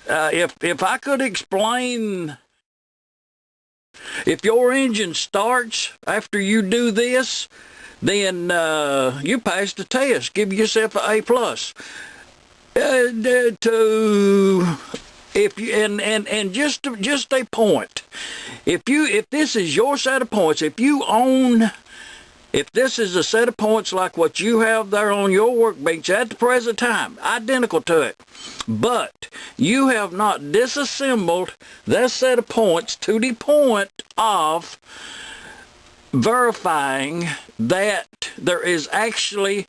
If I could explain, if your engine starts after you do this, then you passed the test. Give yourself an A+. To if you and just a point. If this is your set of points, if this is a set of points like what you have there on your workbench at the present time, identical to it, but you have not disassembled that set of points to the point of verifying that there is actually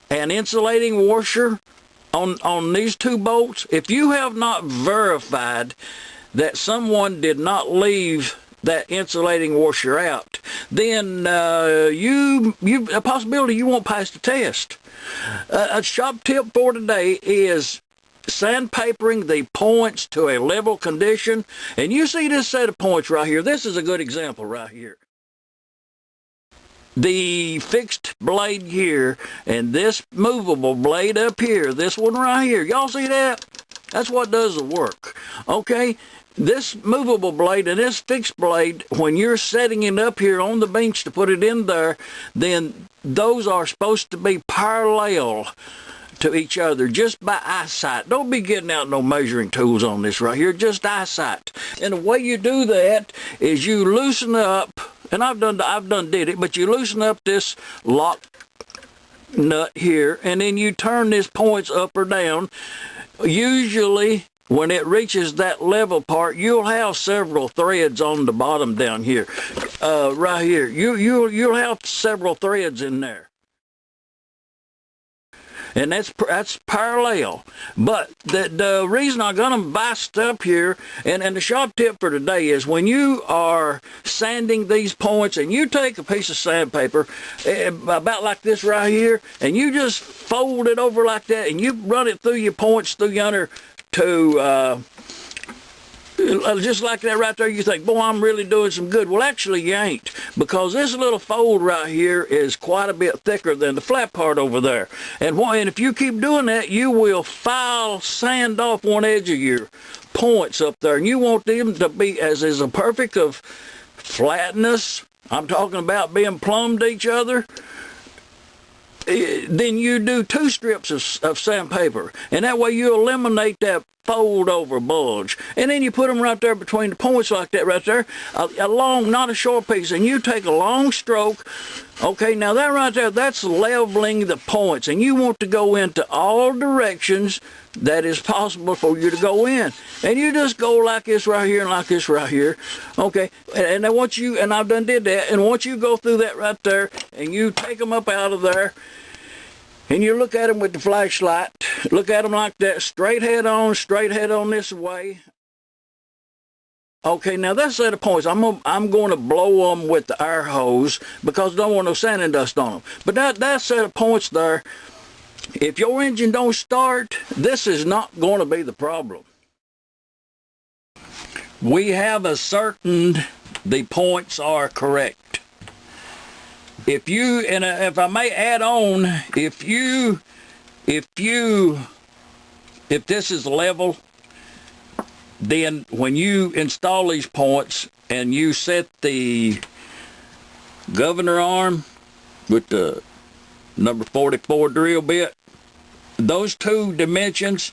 an insulating washer on these two bolts. If you have not verified that someone did not leave that insulating washer out, then a possibility you won't pass the test. A shop tip for today is sandpapering the points to a level condition. And you see this set of points right here. This is a good example right here. The fixed blade here and this movable blade up here, this one right here, y'all see that? That's what does the work. Okay, this movable blade and this fixed blade, when you're setting it up here on the bench to put it in there, then those are supposed to be parallel to each other just by eyesight. Don't be getting out no measuring tools on this right here, just eyesight. And the way you do that is you loosen up, and I've done did it, but you loosen up this lock nut here, and then you turn this points up or down. Usually when it reaches that level part, you'll have several threads on the bottom down here, right here. You'll have several threads in there. And that's parallel. But the reason I got them viced up here, and the shop tip for today is when you are sanding these points, and you take a piece of sandpaper about like this right here, and you just fold it over like that, and you run it through your points through yonder to just like that right there. You think, boy, I'm really doing some good. Well, actually you ain't, because this little fold right here is quite a bit thicker than the flat part over there. And if you keep doing that, you will sand off one edge of your points up there, and you want them to be as is a perfect of flatness. I'm talking about being plumb to each other. Then you do 2 strips of sandpaper, and that way you eliminate that fold over bulge. And then you put them right there between the points like that right there, a long, not a short piece, and you take a long stroke. Okay, now that right there, that's leveling the points, and you want to go into all directions that is possible for you to go in. And you just go like this right here and like this right here. Okay, and then once you, and I've done did that, and once you go through that right there, and you take them up out of there, and you look at them with the flashlight, look at them like that, straight head on this way. Okay, now that set of points, I'm going to blow them with the air hose because I don't want no sanding dust on them. But that set of points there, if your engine don't start, this is not going to be the problem. We have ascertained the points are correct. If you, and if I may add on, if this is level, then when you install these points and you set the governor arm with the number 44 drill bit, those 2 dimensions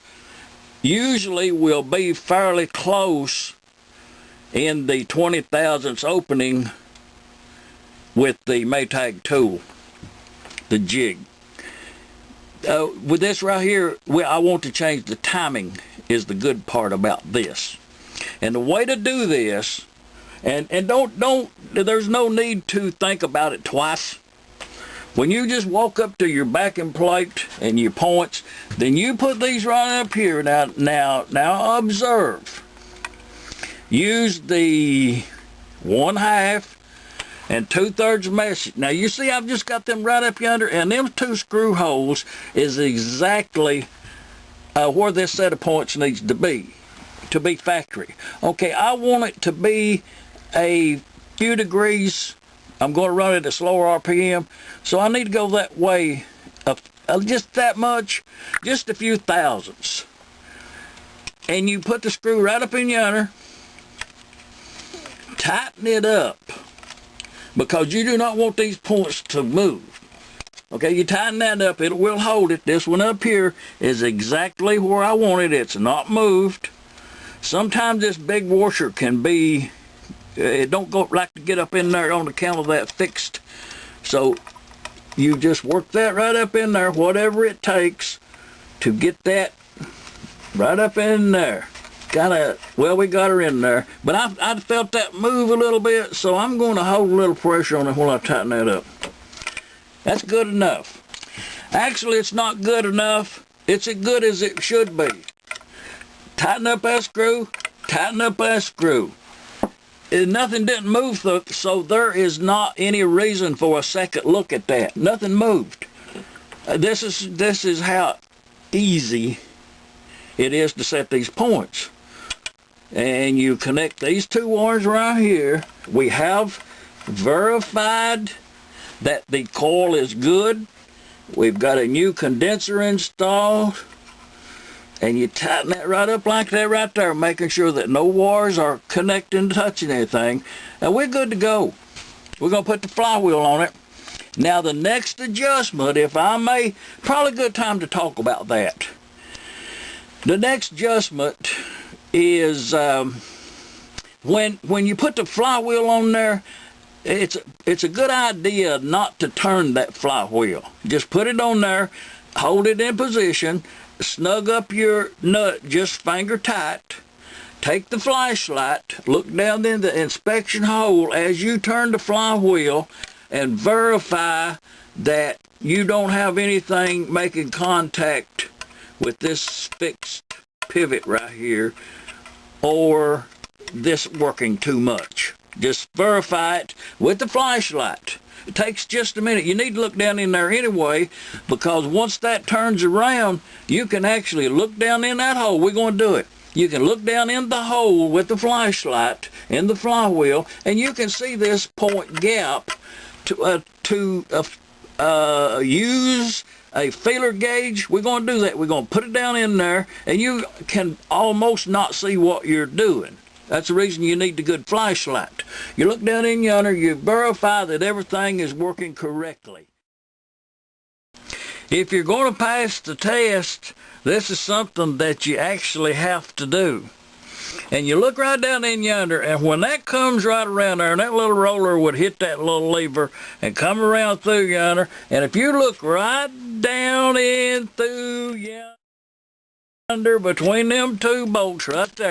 usually will be fairly close in the 20 thousandths opening with the Maytag tool, the jig. With this right here, I want to change the timing is the good part about this. And the way to do this, and there's no need to think about it twice. When you just walk up to your backing plate and your points, then you put these right up here. Now observe. Use the 1/2 and 2/3 mesh. Now you see I've just got them right up yonder, and them 2 screw holes is exactly where this set of points needs to be factory. Okay, I want it to be a few degrees. I'm going to run it at slower RPM, so I need to go that way just that much, just a few thousandths. and you put the screw right up in yonder. Tighten it up, because you do not want these points to move. Okay, you tighten that up, it will hold it. This one up here is exactly where I want it. It's not moved. Sometimes this big washer can be, it don't go like to get up in there on account of that fixed. So you just work that right up in there, whatever it takes to get that right up in there. Well, we got her in there, but I felt that move a little bit, so I'm going to hold a little pressure on it while I tighten that up. That's good enough. Actually, it's not good enough. It's as good as it should be. Tighten up that screw, tighten up that screw. Nothing didn't move, so there is not any reason for a second look at that. Nothing moved. This is how easy it is to set these points. And you connect these two wires right here. We have verified that the coil is good. We've got a new condenser installed. And you tighten that right up like that right there, making sure that no wires are connecting, touching anything. And we're good to go. We're going to put the flywheel on it. Now the next adjustment, if I may, probably a good time to talk about that. The next adjustment is when you put the flywheel on there, it's a good idea not to turn that flywheel. Just put it on there, hold it in position, snug up your nut just finger tight. Take the flashlight, look down in the inspection hole as you turn the flywheel, and verify that you don't have anything making contact with this fixed pivot right here, or this working too much. Just verify it with the flashlight. It takes just a minute. You need to look down in there anyway, because once that turns around, you can actually look down in that hole. We're going to do it. You can look down in the hole with the flashlight in the flywheel, and you can see this point gap to use a feeler gauge. We're going to do that. We're going to put it down in there, and you can almost not see what you're doing. That's the reason you need the good flashlight. You look down in yonder, you verify that everything is working correctly. If you're going to pass the test, this is something that you actually have to do. And you look right down in yonder, and when that comes right around there, and that little roller would hit that little lever and come around through yonder, and if you look right down in through yonder between them two bolts right there,